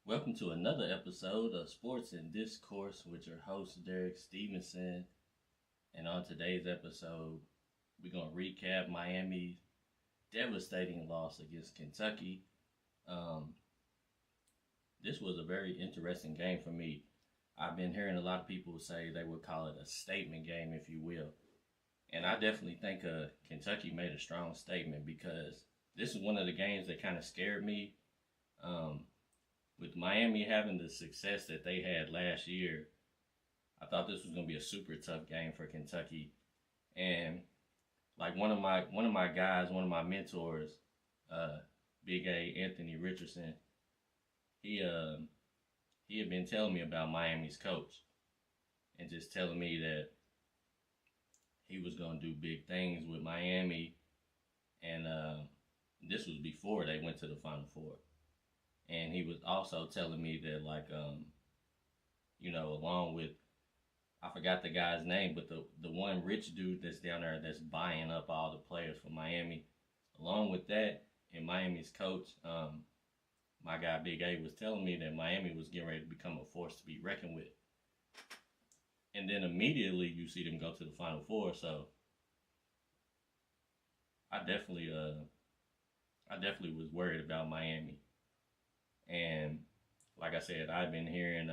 Welcome to another episode of Sports and Discourse with your host, Derek Stevenson. And on today's episode, we're going to recap Miami's devastating loss against Kentucky. Um, this was a very interesting game for me. I've been hearing a lot of people say they would call it a statement game, if you will. And I definitely think Kentucky made a strong statement because this is one of the games that kind of scared me. Um, with Miami having the success that they had last year, I thought this was going to be a super tough game for Kentucky. And like one of my guys, one of my mentors, uh, Big A Anthony Richardson, he uh, he had been telling me about Miami's coach and just telling me that he was going to do big things with Miami. And this was before they went to the Final Four. And he was also telling me that along with, I forgot the guy's name, but the one rich dude that's down there that's buying up all the players for Miami, along with that, and Miami's coach, my guy Big A was telling me that Miami was getting ready to become a force to be reckoned with. And then immediately you see them go to the Final Four. So I definitely I definitely was worried about Miami. And like I said, I've been hearing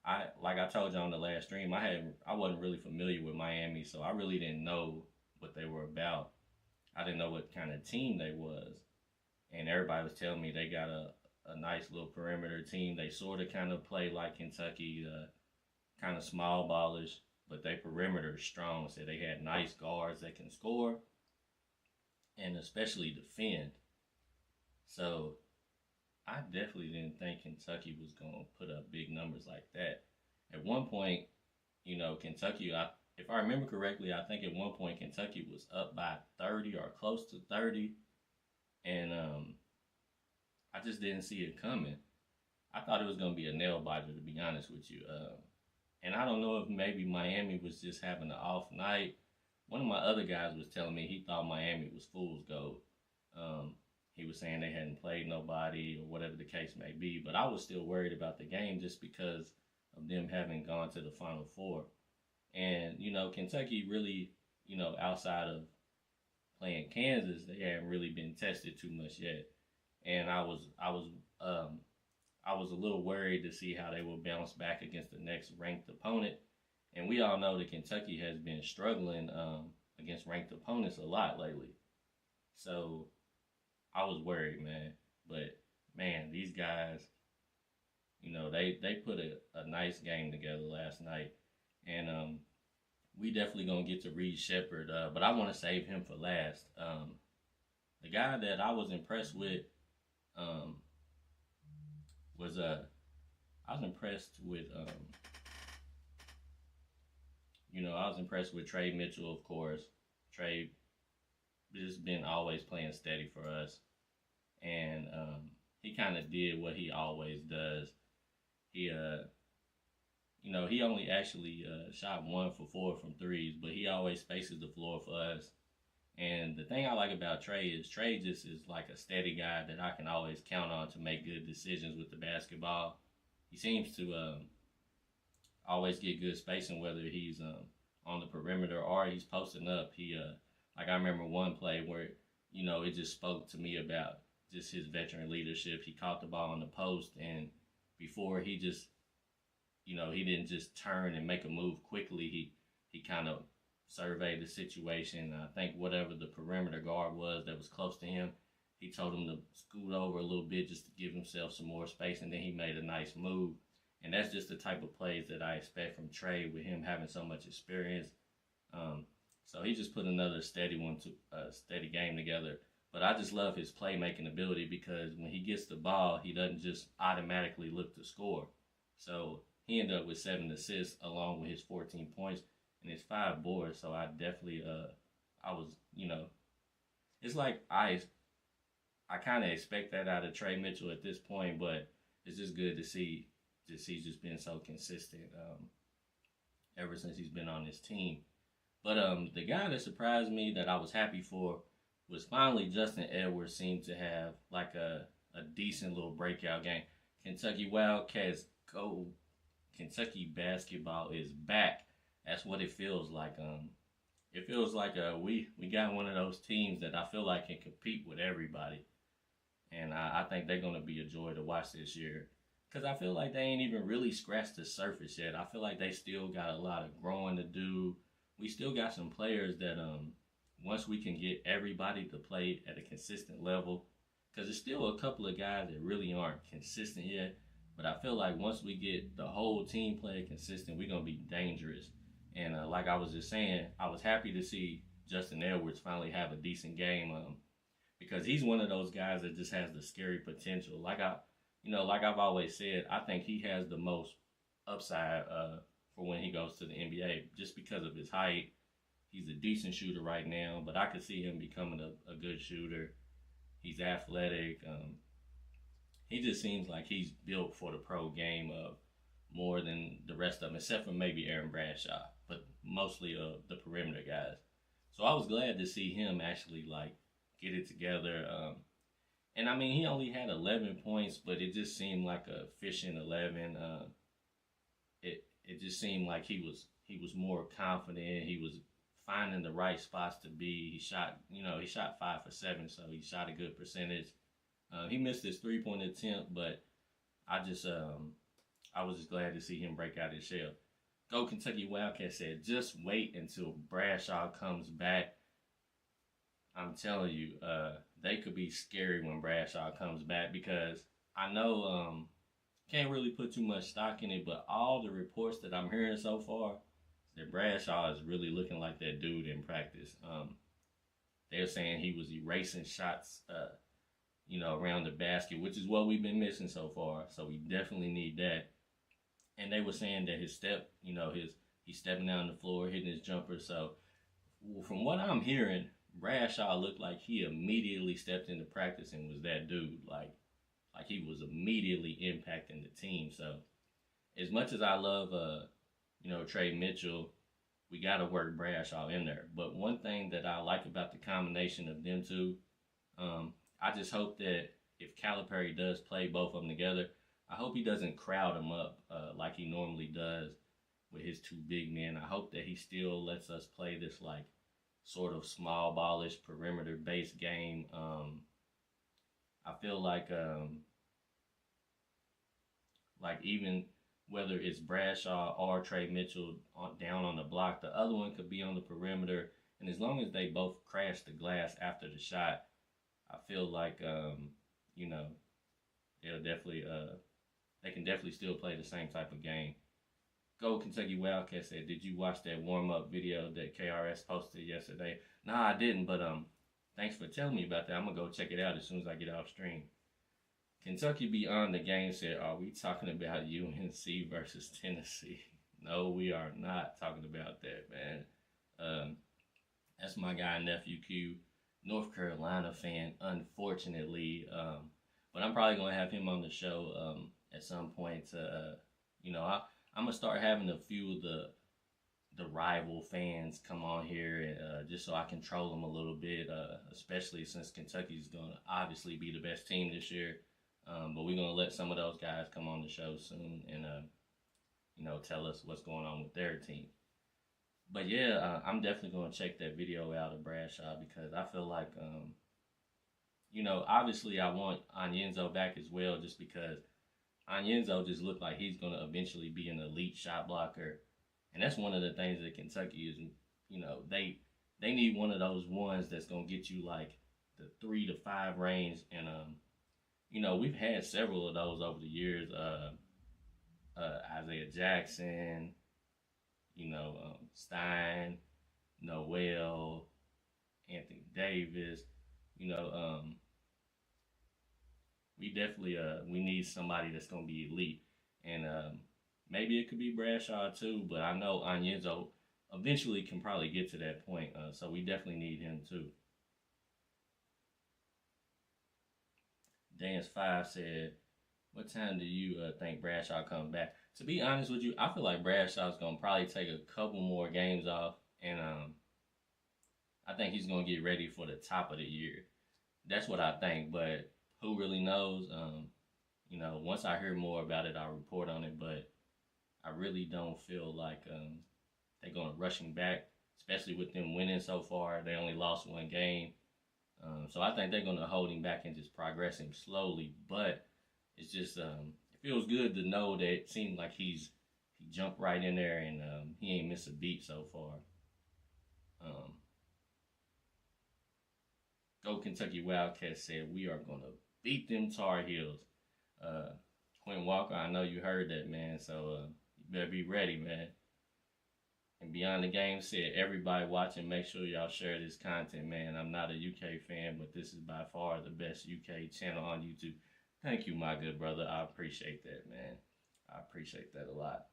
I told you on the last stream, I wasn't really familiar with Miami, so I really didn't know what they were about. I didn't know what kind of team they was. And everybody was telling me they got a nice little perimeter team. They sort of kind of play like Kentucky, kind of small ballers, but they perimeter is strong. So they had nice guards that can score and especially defend. So I definitely didn't think Kentucky was going to put up big numbers like that. At one point, Kentucky, if I remember correctly, I think at one point Kentucky was up by 30 or close to 30. And I just didn't see it coming. I thought it was going to be a nail biter, to be honest with you. And I don't know if maybe Miami was just having an off night. One of my other guys was telling me he thought Miami was fool's gold. Um, he was saying they hadn't played nobody or whatever the case may be. But I was still worried about the game just because of them having gone to the Final Four. And, Kentucky really, outside of playing Kansas, they haven't really been tested too much yet. And I was a little worried to see how they will bounce back against the next ranked opponent. And we all know that Kentucky has been struggling against ranked opponents a lot lately. So I was worried, man. But man, these guys, they put a nice game together last night, and we definitely gonna get to Reed Sheppard, but I want to save him for last. The guy that I was impressed with um, was I was impressed with I was impressed with Trey Mitchell, of course. Trey just been always playing steady for us, and he kind of did what he always does. He he only actually shot 1 for 4 from threes, but he always spaces the floor for us. And the thing I like about Trey is Trey just is like a steady guy that I can always count on to make good decisions with the basketball. He seems to always get good spacing, whether he's on the perimeter or he's posting up. Like I remember one play where it just spoke to me about just his veteran leadership. He caught the ball on the post, and before he didn't just turn and make a move quickly. He kind of surveyed the situation. I think whatever the perimeter guard was that was close to him, he told him to scoot over a little bit just to give himself some more space, and then he made a nice move. And that's just the type of plays that I expect from Trey with him having so much experience. Um, so he just put another steady game together. But I just love his playmaking ability because when he gets the ball, he doesn't just automatically look to score. So he ended up with 7 assists along with his 14 points and his 5 boards. So I definitely, I was, it's like I kind of expect that out of Trey Mitchell at this point, but it's just good to see he's just been so consistent ever since he's been on this team. But the guy that surprised me that I was happy for was finally Justin Edwards seemed to have like a decent little breakout game. Kentucky Wildcats go. Kentucky basketball is back. That's what it feels like. It feels like we got one of those teams that I feel like can compete with everybody, and I think they're gonna be a joy to watch this year. Cause I feel like they ain't even really scratched the surface yet. I feel like they still got a lot of growing to do. We still got some players that once we can get everybody to play at a consistent level, because there's still a couple of guys that really aren't consistent yet. But I feel like once we get the whole team playing consistent, we're gonna be dangerous. And like I was just saying, I was happy to see Justin Edwards finally have a decent game, because he's one of those guys that just has the scary potential. Like I've always said, I think he has the most upside for when he goes to the NBA, just because of his height. He's a decent shooter right now, but I could see him becoming a good shooter. He's athletic. He just seems like he's built for the pro game more than the rest of them, except for maybe Aaron Bradshaw, but mostly the perimeter guys. So I was glad to see him actually like get it together. And I mean, he only had 11 points, but it just seemed like a efficient 11. It just seemed like he was more confident. He was finding the right spots to be. He shot 5 for 7, so he shot a good percentage. He missed his 3-point attempt, but I was just glad to see him break out his shell. Go Kentucky Wildcats said, just wait until Bradshaw comes back. I'm telling you, they could be scary when Bradshaw comes back, because I know can't really put too much stock in it, but all the reports that I'm hearing so far, that Bradshaw is really looking like that dude in practice. They're saying he was erasing shots, around the basket, which is what we've been missing so far. So we definitely need that. And they were saying that his step, he's stepping down the floor, hitting his jumper. So from what I'm hearing, Bradshaw looked like he immediately stepped into practice and was that dude. Like he was immediately impacting the team. So as much as I love, Trey Mitchell, we got to work Bradshaw in there. But one thing that I like about the combination of them two, I just hope that if Calipari does play both of them together, I hope he doesn't crowd them up like he normally does with his two big men. I hope that he still lets us play this like sort of small ballish perimeter based game. I feel like even whether it's Bradshaw or Trey Mitchell down on the block, the other one could be on the perimeter, and as long as they both crash the glass after the shot, I feel like they'll definitely they can definitely still play the same type of game. Go Kentucky Wildcats said, did you watch that warm-up video that KRS posted yesterday? Nah, I didn't, but thanks for telling me about that. I'm going to go check it out as soon as I get off stream. Kentucky Beyond the Game said, are we talking about UNC versus Tennessee? No, we are not talking about that, man. That's my guy, Nephew Q, North Carolina fan, unfortunately. But I'm probably going to have him on the show at some point to, I'm gonna start having a few of the rival fans come on here, just so I can troll them a little bit, especially since Kentucky's gonna obviously be the best team this year. But we're gonna let some of those guys come on the show soon and tell us what's going on with their team. But yeah, I'm definitely gonna check that video out of Bradshaw, because I feel like obviously I want Onyenso back as well, just because Onyenso just looked like he's going to eventually be an elite shot blocker. And that's one of the things that Kentucky is, they need one of those ones that's going to get you like the 3 to 5 range. And, we've had several of those over the years. Isaiah Jackson, Stein, Noel, Anthony Davis, we definitely we need somebody that's gonna be elite, and maybe it could be Bradshaw too. But I know Onyenso eventually can probably get to that point, so we definitely need him too. Dance5 said, "What time do you think Bradshaw comes back?" To be honest with you, I feel like Bradshaw's gonna probably take a couple more games off, and I think he's gonna get ready for the top of the year. That's what I think, but who really knows? once I hear more about it, I'll report on it. But I really don't feel like they're going to rush him back, especially with them winning so far. They only lost one game. So I think they're going to hold him back and just progress him slowly. But it's just, it feels good to know that it seems like he jumped right in there and he ain't missed a beat so far. Um, Go Kentucky Wildcats said we are going to beat them Tar Heels. Uh, Quinn Walker, I know you heard that, man. So you better be ready, man. And Beyond the Game said, everybody watching, make sure y'all share this content, man. I'm not a UK fan, but this is by far the best UK channel on YouTube. Thank you, my good brother. I appreciate that, man. I appreciate that a lot.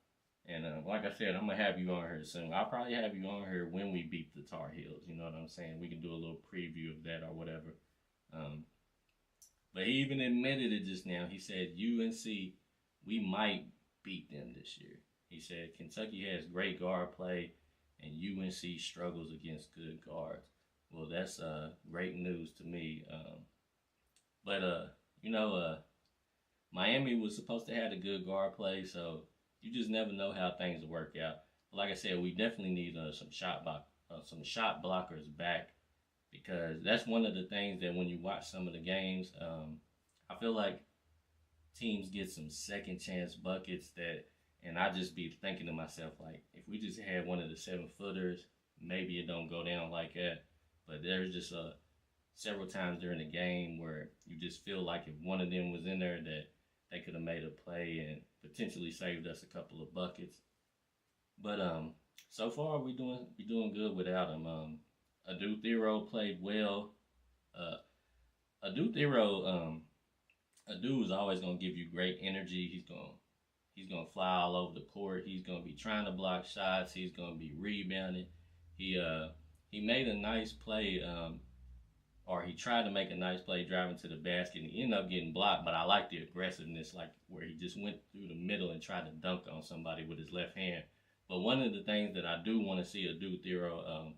And like I said, I'm going to have you on here soon. I'll probably have you on here when we beat the Tar Heels. You know what I'm saying? We can do a little preview of that or whatever. But he even admitted it just now. He said, UNC, we might beat them this year. He said Kentucky has great guard play and UNC struggles against good guards. Well, that's great news to me. But Miami was supposed to have a good guard play, so you just never know how things will work out. But like I said, we definitely need some shot blockers back, because that's one of the things that when you watch some of the games, I feel like teams get some second chance buckets and I just be thinking to myself, like, if we just had one of the 7-footers, maybe it don't go down like that. But there's just several times during the game where you just feel like if one of them was in there that they could have made a play and potentially saved us a couple of buckets. But so far we doing good without him. Adu Thero played well. Adu Thero, Adu is always gonna give you great energy. He's gonna fly all over the court. He's gonna be trying to block shots. He's gonna be rebounding. He made a nice play, or he tried to make a nice play driving to the basket, and he ended up getting blocked. But I like the aggressiveness, like where he just went through the middle and tried to dunk on somebody with his left hand. But one of the things that I do want to see Adu Thero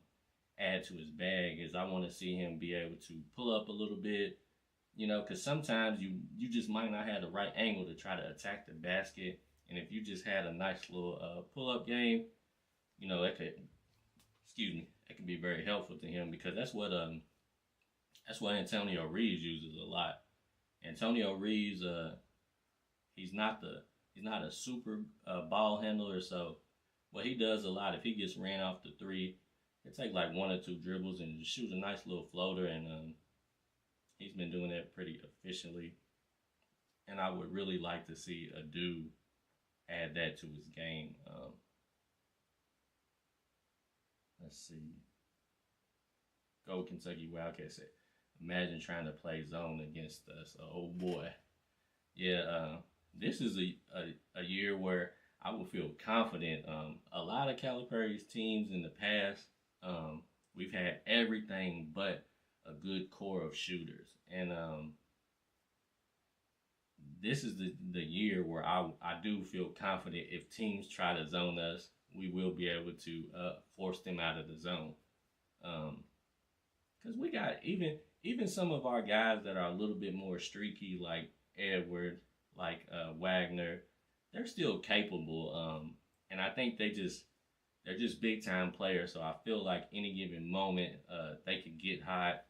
add to his bag is I want to see him be able to pull up a little bit, because sometimes you just might not have the right angle to try to attack the basket. And if you just had a nice little pull-up game, it could be very helpful to him, because that's what Antonio Reeves uses a lot. Antonio Reeves, he's not a super ball handler, so what he does a lot, if he gets ran off the three, he'll take like 1 or 2 dribbles and just shoot a nice little floater, and he's been doing that pretty efficiently. And I would really like to see Adu add that to his game. Let's see. Go Kentucky Wildcats. Imagine trying to play zone against us. Oh boy. Yeah, this is a year where I will feel confident. A lot of Calipari's teams in the past, we've had everything but a good core of shooters. And this is the year where I do feel confident if teams try to zone us, we will be able to force them out of the zone. Because we got even some of our guys that are a little bit more streaky, like Edward, like Wagner, they're still capable. And I think they're just big time players. So I feel like any given moment they could get hot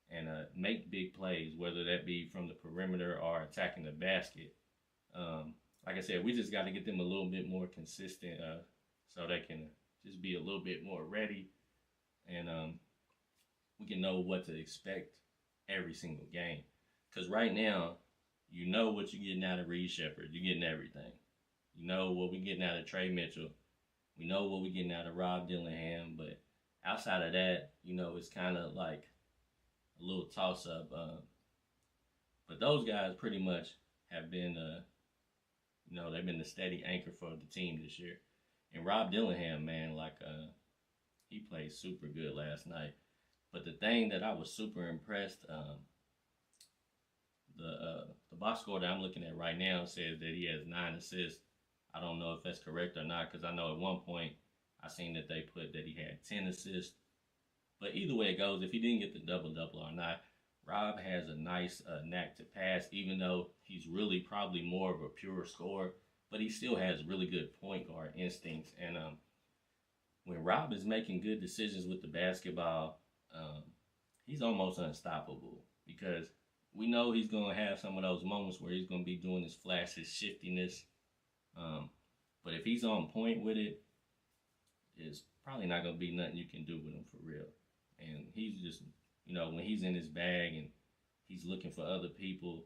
and make big plays, whether that be from the perimeter or attacking the basket. Like I said, we just got to get them a little bit more consistent so they can just be a little bit more ready, and we can know what to expect every single game. Because right now, you know what you're getting out of Reed Sheppard. You're getting everything. You know what we're getting out of Trey Mitchell. We know what we're getting out of Rob Dillingham. But outside of that, it's kind of like a little toss-up. But those guys pretty much have been, they've been the steady anchor for the team this year. And Rob Dillingham, man, he played super good last night. But the thing that I was super impressed, the box score that I'm looking at right now says that he has 9 assists. I don't know if that's correct or not, because I know at one point I seen that they put that he had 10 assists. But either way it goes, if he didn't get the double-double or not, Rob has a nice knack to pass, even though he's really probably more of a pure scorer, but he still has really good point guard instincts. And when Rob is making good decisions with the basketball, um, he's almost unstoppable because we know he's going to have some of those moments where he's going to be doing his flash, his shiftiness. Um, but if he's on point with it, it's probably not going to be nothing you can do with him for real. And he's just, when he's in his bag and he's looking for other people,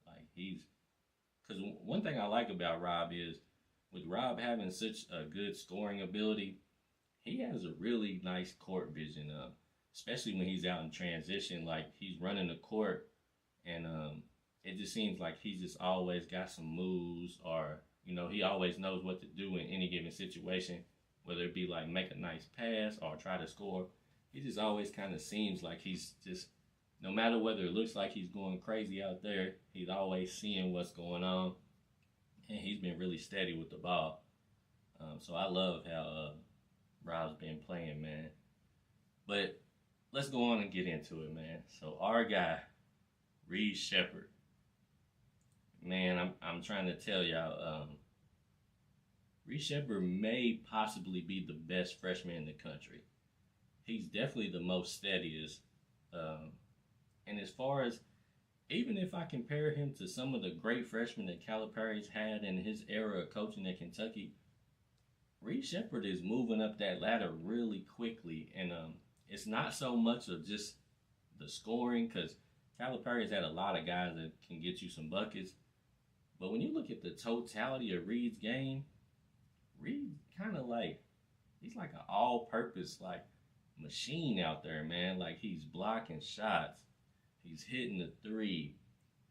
like because one thing I like about Rob is with Rob having such a good scoring ability, he has a really nice court vision, especially when he's out in transition. Like he's running the court, and it just seems like he's just always got some moves, or he always knows what to do in any given situation, whether it be like make a nice pass or try to score. He just always kind of seems like he's just, no matter whether it looks like he's going crazy out there, he's always seeing what's going on, and he's been really steady with the ball. So I love how Rob's been playing, man. But let's go on and get into it, man. So our guy, Reed Sheppard, man, I'm trying to tell y'all, Reed Sheppard may possibly be the best freshman in the country. He's definitely the most steadiest. And as far as, even if I compare him to some of the great freshmen that Calipari's had in his era of coaching at Kentucky, Reed Sheppard is moving up that ladder really quickly. And it's not so much of just the scoring, because Calipari's had a lot of guys that can get you some buckets. But when you look at the totality of Reed's game, Reed kind of like, he's like an all-purpose like machine out there, man. Like he's blocking shots, he's hitting the three,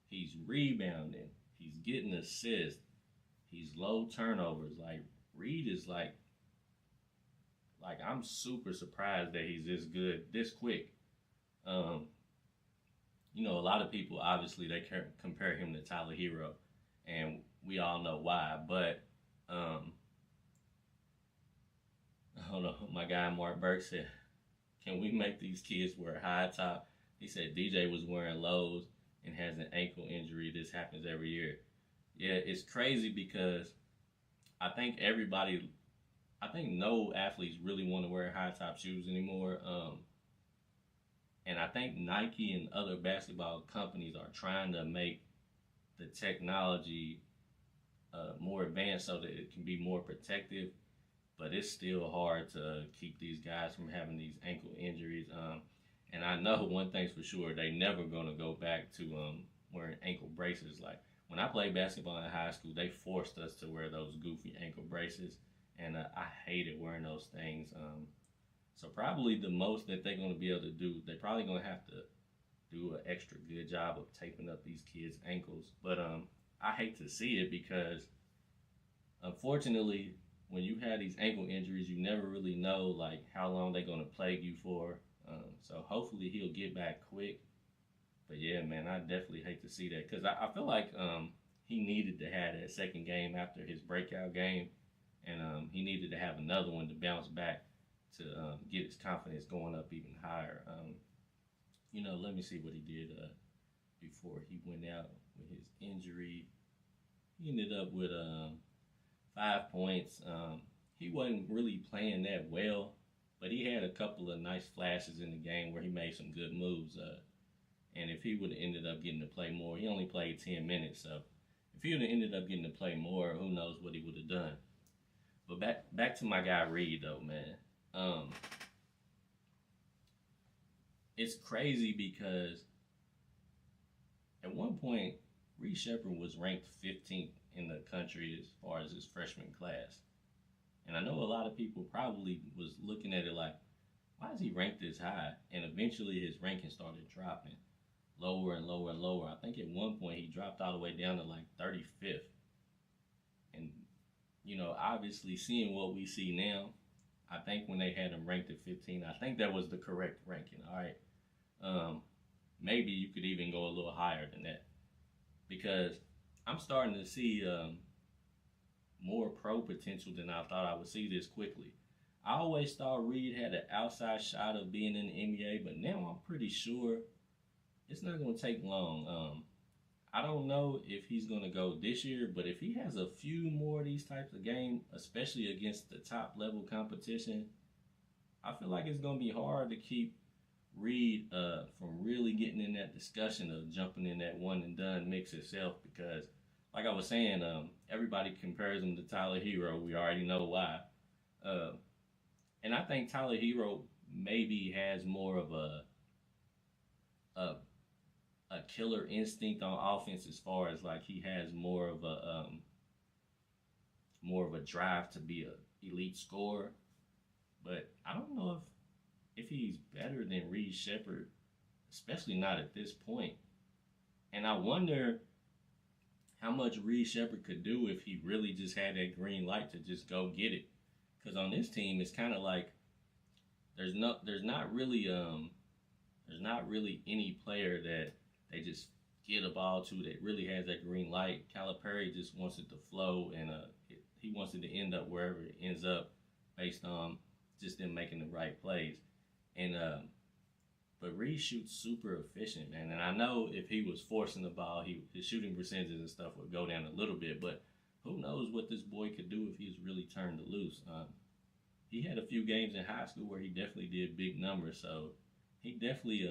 he's rebounding, he's getting assists, he's low turnovers. Like Reed is like I'm super surprised that he's this good, this quick. A lot of people obviously they compare him to Tyler Hero, and we all know why. But hold on, my guy Mark Burke said, "Can we make these kids wear high top?" He said DJ was wearing lows and has an ankle injury. This happens every year. Yeah, it's crazy because I think no athletes really want to wear high top shoes anymore. And I think Nike and other basketball companies are trying to make the technology more advanced so that it can be more protective. But it's still hard to keep these guys from having these ankle injuries. And I know one thing's for sure, they never going to go back to wearing ankle braces. Like when I played basketball in high school, they forced us to wear those goofy ankle braces. And I hated wearing those things. So probably the most that they're going to be able to do, they're probably going to have to do an extra good job of taping up these kids' ankles. But I hate to see it because, unfortunately, when you have these ankle injuries, you never really know like how long they're going to plague you for. So hopefully he'll get back quick. But yeah, man, I definitely hate to see that because I feel like he needed to have that second game after his breakout game, and he needed to have another one to bounce back to get his confidence going up even higher. Let me see what he did before he went out with his injury. He ended up with 5 points. He wasn't really playing that well, but he had a couple of nice flashes in the game where he made some good moves. And if he would have ended up getting to play more, he only played 10 minutes. So if he would have ended up getting to play more, who knows what he would have done. But back to my guy Reed, though, man. It's crazy because at one point, Reed Sheppard was ranked 15th in the country as far as his freshman class. And I know a lot of people probably was looking at it like, why is he ranked this high? And eventually his ranking started dropping lower and lower and lower. I think at one point he dropped all the way down to like 35th. And, obviously seeing what we see now, I think when they had him ranked at 15, I think that was the correct ranking, all right? Maybe you could even go a little higher than that because I'm starting to see more pro potential than I thought I would see this quickly. I always thought Reed had an outside shot of being in the NBA, but now I'm pretty sure it's not going to take long. I don't know if he's going to go this year, but if he has a few more of these types of games, especially against the top level competition, I feel like it's going to be hard to keep Reed from really getting in that discussion of jumping in that one and done mix itself because, like I was saying, everybody compares him to Tyler Hero. We already know why. Uh, and I think Tyler Hero maybe has more of a a killer instinct on offense as far as like he has more of a drive to be a elite scorer. But I don't know if he's better than Reed Shepard, especially not at this point. And I wonder how much Reed Shepard could do if he really just had that green light to just go get it. Because on this team, it's kind of like there's not really any player that they just get a ball to that really has that green light. Calipari just wants it to flow, and he wants it to end up wherever it ends up, based on just them making the right plays. And but Reed shoots super efficient, man. And I know if he was forcing the ball, his shooting percentages and stuff would go down a little bit. But who knows what this boy could do if he's really turned loose? He had a few games in high school where he definitely did big numbers, so he definitely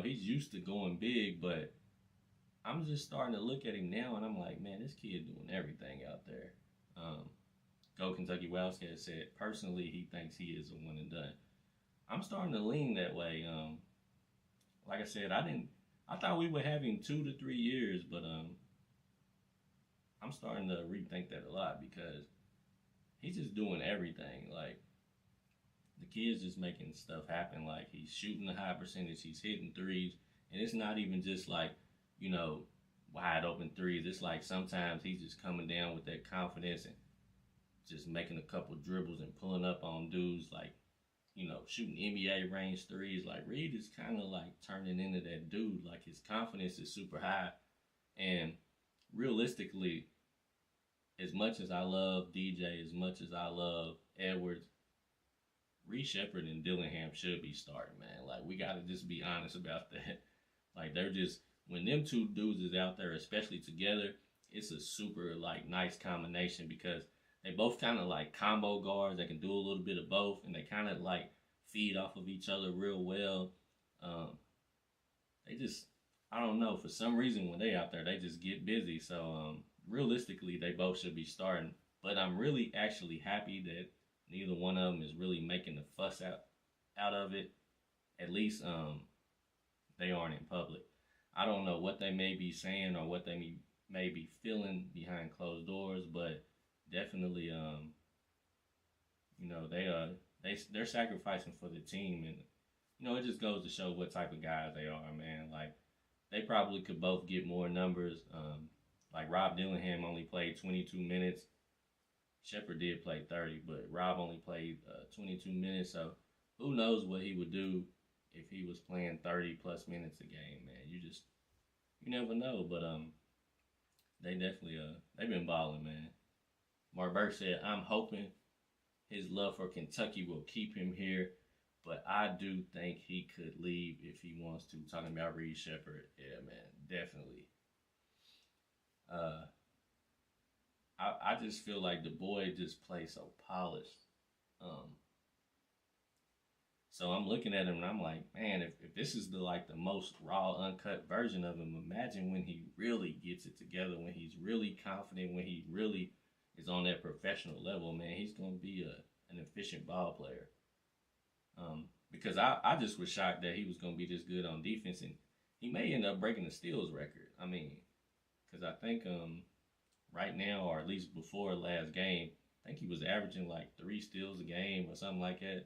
he's used to going big. But I'm just starting to look at him now, and I'm like, man, this kid doing everything out there. Um, Go Kentucky Wildcats said personally he thinks he is a one and done. I'm starting to lean that way. Like I said, I thought we would have him 2 to 3 years, but I'm starting to rethink that a lot because he's just doing everything. Like the kid's just making stuff happen. Like he's shooting a high percentage, he's hitting threes, and it's not even just like you know wide open threes. It's like sometimes he's just coming down with that confidence and just making a couple dribbles and pulling up on dudes like shooting NBA range threes. Like Reed is kind of like turning into that dude. Like his confidence is super high, and realistically, as much as I love DJ, as much as I love Edwards, Reed Shepard and Dillingham should be starting, man. Like we gotta just be honest about that. Like they're just when them two dudes is out there, especially together, it's a super like nice combination because they both kind of like combo guards that can do a little bit of both, and they kind of like feed off of each other real well. Um, they just, I don't know, for some reason when they out there, they just get busy. So realistically, they both should be starting. But I'm really actually happy that neither one of them is really making a fuss out of it. At least they aren't in public. I don't know what they may be saying or what they may be feeling behind closed doors, but definitely they're sacrificing for the team, and it just goes to show what type of guys they are, man. Like they probably could both get more numbers. Like Rob Dillingham only played 22 minutes. Shepard did play 30, but Rob only played 22 minutes. So who knows what he would do if he was playing 30 plus minutes a game, man. You never know, but they definitely they've been balling, man. Mark Burke said, I'm hoping his love for Kentucky will keep him here, but I do think he could leave if he wants to. Talking about Reed Shepard. Yeah, man, definitely. Uh, I just feel like the boy just plays so polished. Um, so I'm looking at him and I'm like, man, if this is the most raw, uncut version of him, imagine when he really gets it together, when he's really confident, when he really is on that professional level, man, he's gonna be an efficient ball player. Because I just was shocked that he was gonna be this good on defense, and he may end up breaking the steals record. I mean, because I think right now, or at least before last game, I think he was averaging like 3 steals a game or something like that.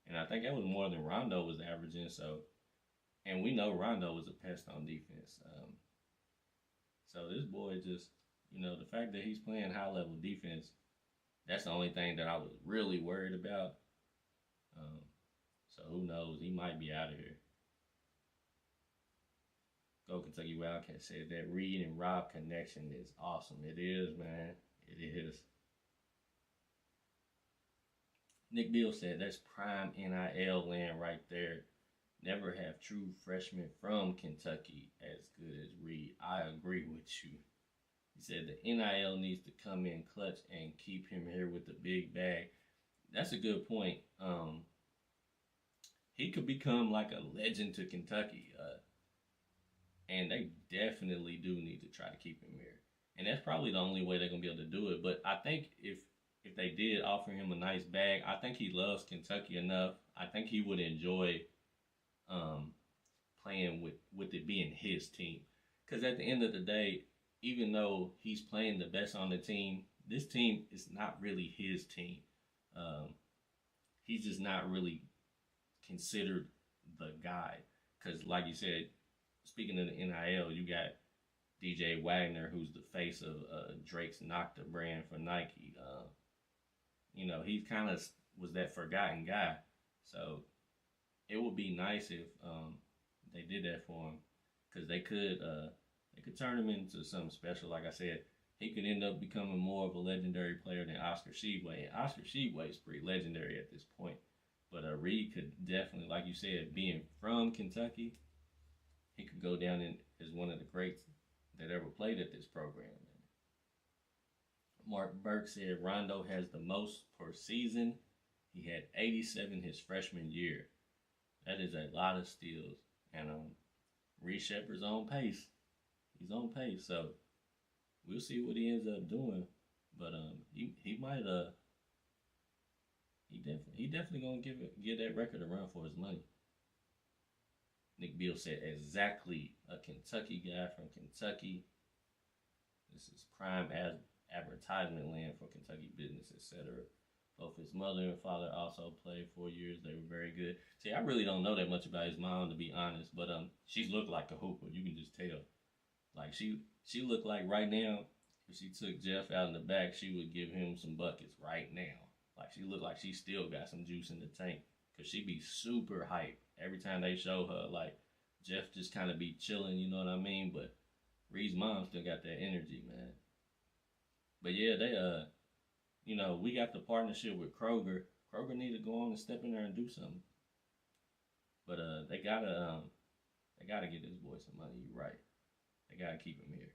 And I think that was more than Rondo was averaging. So, and we know Rondo was a pest on defense. So this boy just, the fact that he's playing high level defense, that's the only thing that I was really worried about. Um, so who knows? He might be out of here. Go Kentucky Wildcats said that Reed and Rob connection is awesome. It is, man. It is. Nick Bill said that's prime NIL land right there. never have true freshmen from Kentucky as good as Reed. I agree with you. He said the NIL needs to come in clutch and keep him here with the big bag. That's a good point. He could become like a legend to Kentucky, and they definitely do need to try to keep him here. And that's probably the only way they're gonna be able to do it. But I think if they did offer him a nice bag, I think he loves Kentucky enough. I think he would enjoy playing with it being his team. Because at the end of the day, even though he's playing the best on the team, this team is not really his team. He's just not really considered the guy. Because, like you said, speaking of the NIL, you got DJ Wagner, who's the face of Drake's Nocta brand for Nike. He kind of was that forgotten guy. So it would be nice if they did that for him, because they could turn him into something special. Like I said, he could end up becoming more of a legendary player than Oscar Tshiebwe. And Oscar Tshiebwe is pretty legendary at this point. But Reed could definitely, like you said, being from Kentucky, he could go down as one of the greats that ever played at this program. Mark Burke said Rondo has the most per season. He had 87 his freshman year. That is a lot of steals. And Reed Sheppard's on pace. He's on pace. So we'll see what he ends up doing. But he might he definitely gonna give that record a run for his money. Nick Beal said exactly, a Kentucky guy from Kentucky. This is prime advertisement land for Kentucky business, etc. Both his mother and father also played 4 years. They were very good. See, I really don't know that much about his mom, to be honest, but she looked like a hooper. You can just tell. Like she looked like right now, if she took Jeff out in the back, she would give him some buckets right now. Like she looked like she still got some juice in the tank, because she be super hype every time they show her. Like Jeff just kind of be chilling, you know what I mean? But Reed's mom still got that energy, man. But yeah, they we got the partnership with Kroger. Kroger need to go on and step in there and do something. But they gotta get this boy some money. You're right. They gotta keep him here.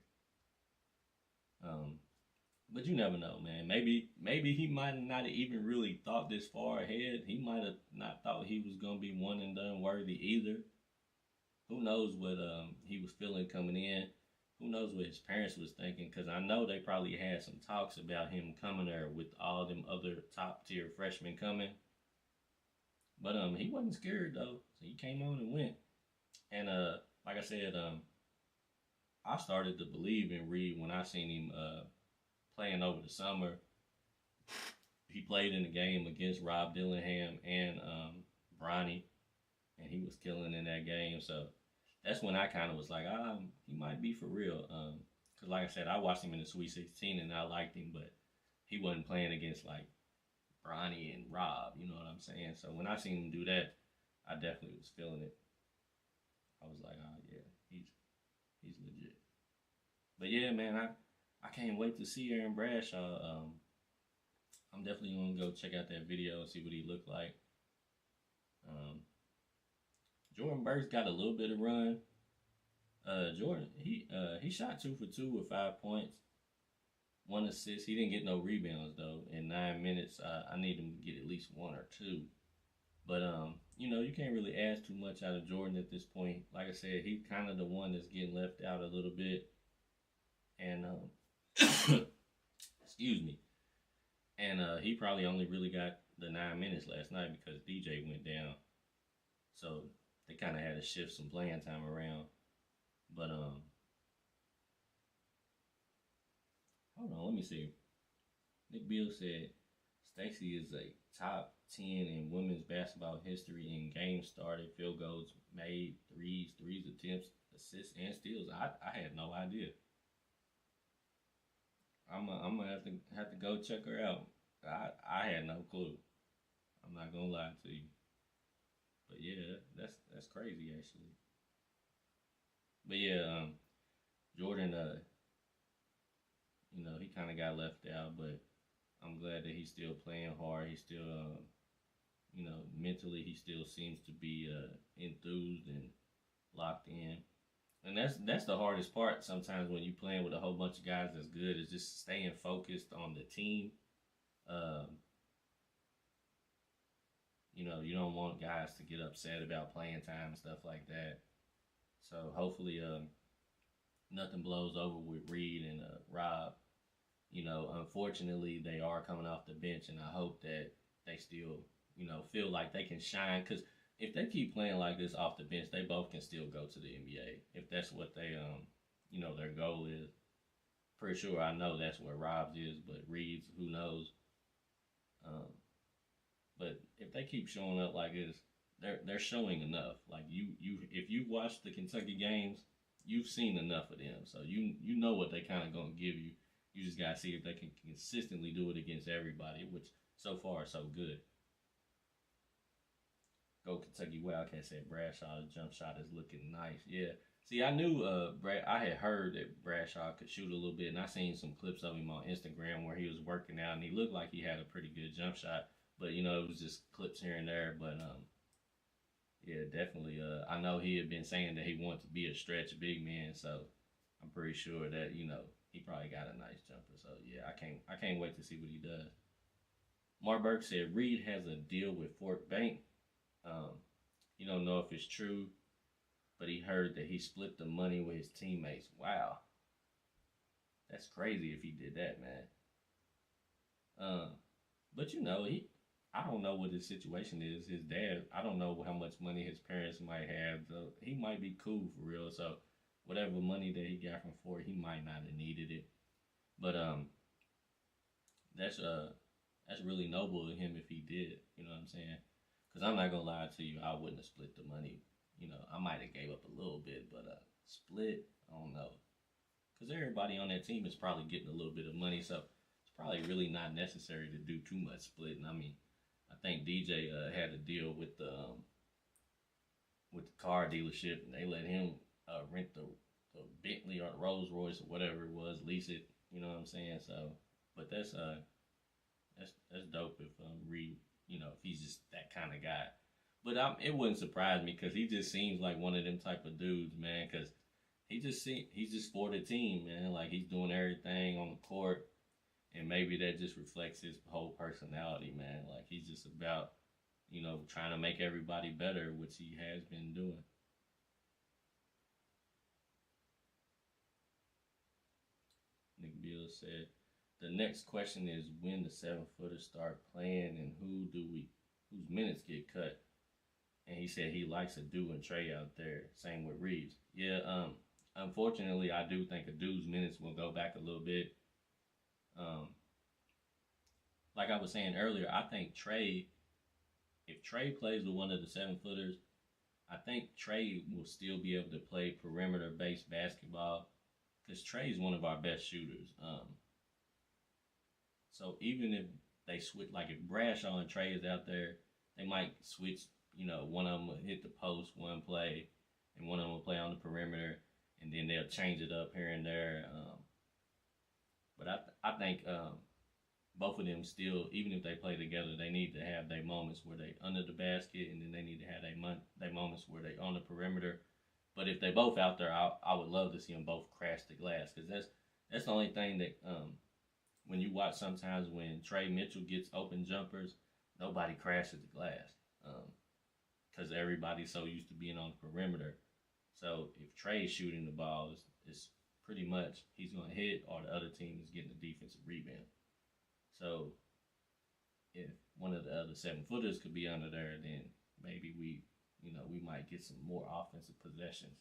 But you never know, man. Maybe he might not have even really thought this far ahead. He might have not thought he was gonna be one and done worthy either. Who knows what he was feeling coming in? Who knows what his parents was thinking? Because I know they probably had some talks about him coming there with all them other top tier freshmen coming. But he wasn't scared though, so he came on and went. And like I said, I started to believe in Reed when I seen him playing over the summer. He played in the game against Rob Dillingham and Bronny, and he was killing in that game. So that's when I kind of was like, he might be for real. Because like I said, I watched him in the Sweet 16 and I liked him, but he wasn't playing against like Bronny and Rob, you know what I'm saying? So when I seen him do that, I definitely was feeling it. I was like, oh yeah, he's legit. But yeah, man, I can't wait to see Aaron Bradshaw. I'm definitely gonna go check out that video and see what he looked like. Jordan Burks got a little bit of run. Jordan, he shot 2 for 2 with 5 points, 1 assist. He didn't get no rebounds though. In 9 minutes, I need him to get at least 1 or 2. But you can't really ask too much out of Jordan at this point. Like I said, he's kind of the one that's getting left out a little bit. And excuse me. And he probably only really got the 9 minutes last night because DJ went down. So they kind of had to shift some playing time around. But hold on, let me see. Nick Beal said Stacey is a top 10 in women's basketball history in games started, field goals made, threes attempts, assists, and steals. I had no idea. I'm gonna have to go check her out. I had no clue. I'm not gonna lie to you. But yeah, that's crazy actually. But yeah, Jordan, he kind of got left out, but I'm glad that he's still playing hard. He's still, You know, mentally he still seems to be enthused and locked in. And that's the hardest part sometimes when you playing with a whole bunch of guys that's good is just staying focused on the team. Um, you know, you don't want guys to get upset about playing time and stuff like that. So hopefully, nothing blows over with Reed and Rob. You know, unfortunately, they are coming off the bench, and I hope that they still, you know, feel like they can shine. Because if they keep playing like this off the bench, they both can still go to the NBA if that's what they, you know, their goal is. Pretty sure I know that's where Rob's is, but Reed's, who knows? Um, but if they keep showing up like this, they're showing enough. Like if you watch the Kentucky games, you've seen enough of them, so you know what they kind of gonna give you. You just gotta see if they can consistently do it against everybody, which so far so good. Go Kentucky Wildcats said Bradshaw jump shot is looking nice. Yeah. See, I knew I had heard that Bradshaw could shoot a little bit, and I seen some clips of him on Instagram where he was working out, and he looked like he had a pretty good jump shot. But you know, it was just clips here and there. But yeah, definitely. I know he had been saying that he wanted to be a stretch big man, so I'm pretty sure that you know he probably got a nice jumper. So yeah, I can't wait to see what he does. Mark Burke said Reed has a deal with Fort Bank. Um, you don't know if it's true, but he heard that he split the money with his teammates. Wow, that's crazy if he did that, man. But you know, I don't know what his situation is. His dad, I don't know how much money his parents might have. So he might be cool for real. So whatever money that he got from Ford, he might not have needed it. But that's that's really noble of him if he did. You know what I'm saying? Because I'm not gonna lie to you, I wouldn't have split the money. You know, I might have gave up a little bit, but split, I don't know. Because everybody on that team is probably getting a little bit of money, so it's probably really not necessary to do too much splitting. I mean, I think DJ had a deal with the car dealership, and they let him rent the Bentley or Rolls Royce or whatever it was, lease it. You know what I'm saying? So, but that's dope if Reed, you know, if he's just that kind of guy. But it wouldn't surprise me because he just seems like one of them type of dudes, man. Because he's just for the team, man. Like he's doing everything on the court, and maybe that just reflects his whole personality, man. Like he's just about, you know, trying to make everybody better, which he has been doing. Nick Beal said, the next question is when the 7-footers start playing and whose minutes get cut. And he said he likes Adu and Trey out there. Same with Reeves. Yeah, unfortunately, I do think Adu's minutes will go back a little bit. Um, like I was saying earlier, I think if Trey plays with one of the 7-footers, I think Trey will still be able to play perimeter-based basketball because Trey's one of our best shooters. So even if they switch, like if Bradshaw and Trey is out there, they might switch. You know, one of them will hit the post one play, and one of them will play on the perimeter, and then they'll change it up here and there. But I think both of them still, even if they play together, they need to have their moments where they under the basket, and then they need to have their moments where they on the perimeter. But if they both out there, I would love to see them both crash the glass because that's the only thing that when you watch sometimes when Trey Mitchell gets open jumpers, nobody crashes the glass because everybody's so used to being on the perimeter. So if Trey's shooting the ball, it's pretty much he's going to hit or the other team is getting a defensive rebound. So if one of the other 7-footers could be under there, then maybe we might get some more offensive possessions.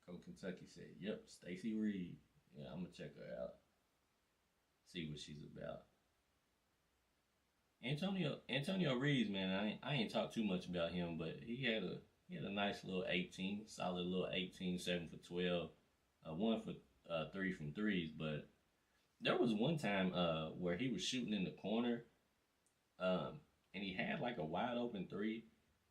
Coach Kentucky said, "Yep, Stacy Reed. Yeah, I'm gonna check her out, see what she's about." Antonio Reeves, man, I ain't talked too much about him, but he had a nice little 18, solid little 18, 7 for 12, one for 3 from threes. But there was one time where he was shooting in the corner, and he had like a wide open three,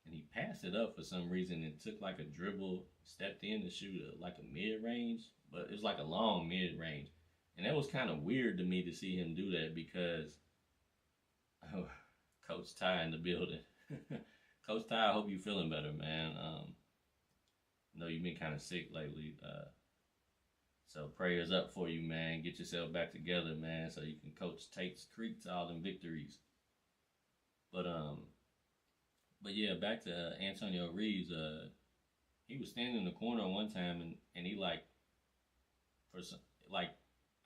and he passed it up for some reason and took like a dribble, stepped in to shoot like a mid range, but it was like a long mid range. And that was kind of weird to me to see him do that because Coach Ty in the building. Coach Ty, I hope you're feeling better, man. I know you've been kind of sick lately. So prayers up for you, man. Get yourself back together, man, so you can coach Tate's Creek to all them victories. But yeah, back to Antonio Reeves. He was standing in the corner one time, and he like for some like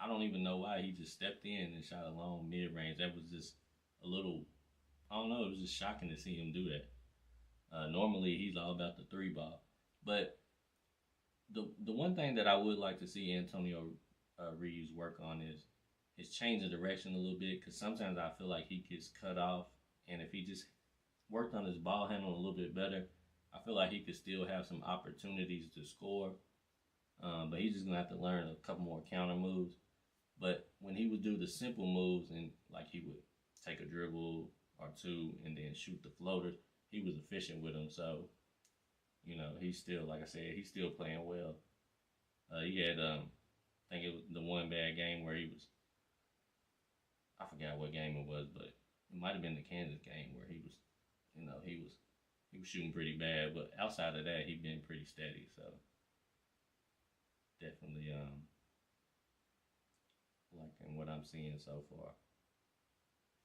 I don't even know why he just stepped in and shot a long mid range. That was just a little I don't know. It was just shocking to see him do that. Normally he's all about the three ball, but the one thing that I would like to see Antonio Reeves work on is his change of direction a little bit because sometimes I feel like he gets cut off, and if he just worked on his ball handling a little bit better, I feel like he could still have some opportunities to score. But he's just gonna have to learn a couple more counter moves. But when he would do the simple moves and like he would take a dribble or two and then shoot the floaters, he was efficient with them. So he's still, like I said, he's still playing well. He had, I think it was the one bad game where he was, I forgot what game it was, but it might have been the Kansas game where he was, he was shooting pretty bad. But outside of that, he's been pretty steady. So definitely, liking what I'm seeing so far.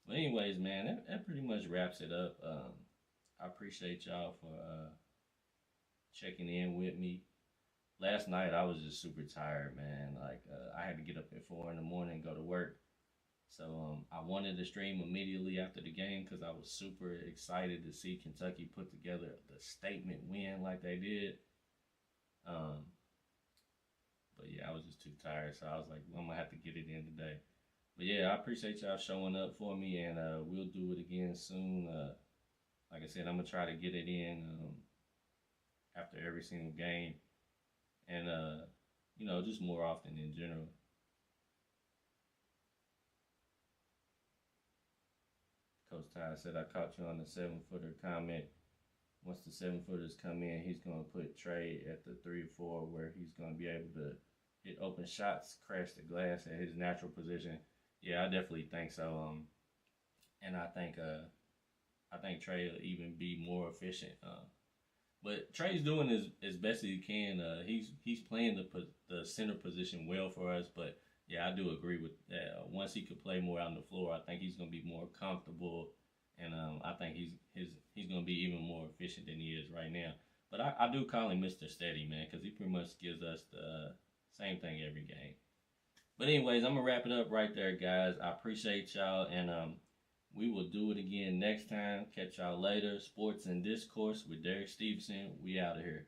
But anyways, man, that pretty much wraps it up. I appreciate y'all for checking in with me. Last night I was just super tired, man. Like I had to get up at 4 in the morning and go to work. So I wanted to stream immediately after the game because I was super excited to see Kentucky put together the statement win like they did. Um, but yeah, I was just too tired, so I was like, well, I'm gonna have to get it in today. But yeah, I appreciate y'all showing up for me, and we'll do it again soon. Like I said, I'm gonna try to get it in after every single game, and just more often in general. Coach Ty said I caught you on the 7-footer comment. Once the 7-footers come in, he's gonna put Trey at the 3-4 where he's gonna be able to hit open shots, crash the glass at his natural position. Yeah, I definitely think so. And I think Trey will even be more efficient. But Trey's doing as best as he can. He's playing the center position well for us. But yeah, I do agree with that. Once he could play more out on the floor, I think he's gonna be more comfortable, and I think he's gonna be even more efficient than he is right now. But I do call him Mr. Steady, man, because he pretty much gives us the same thing every game. But anyways, I'm gonna wrap it up right there, guys. I appreciate y'all, and we will do it again next time. Catch y'all later. Sports and Discourse with Derek Stevenson. We out of here.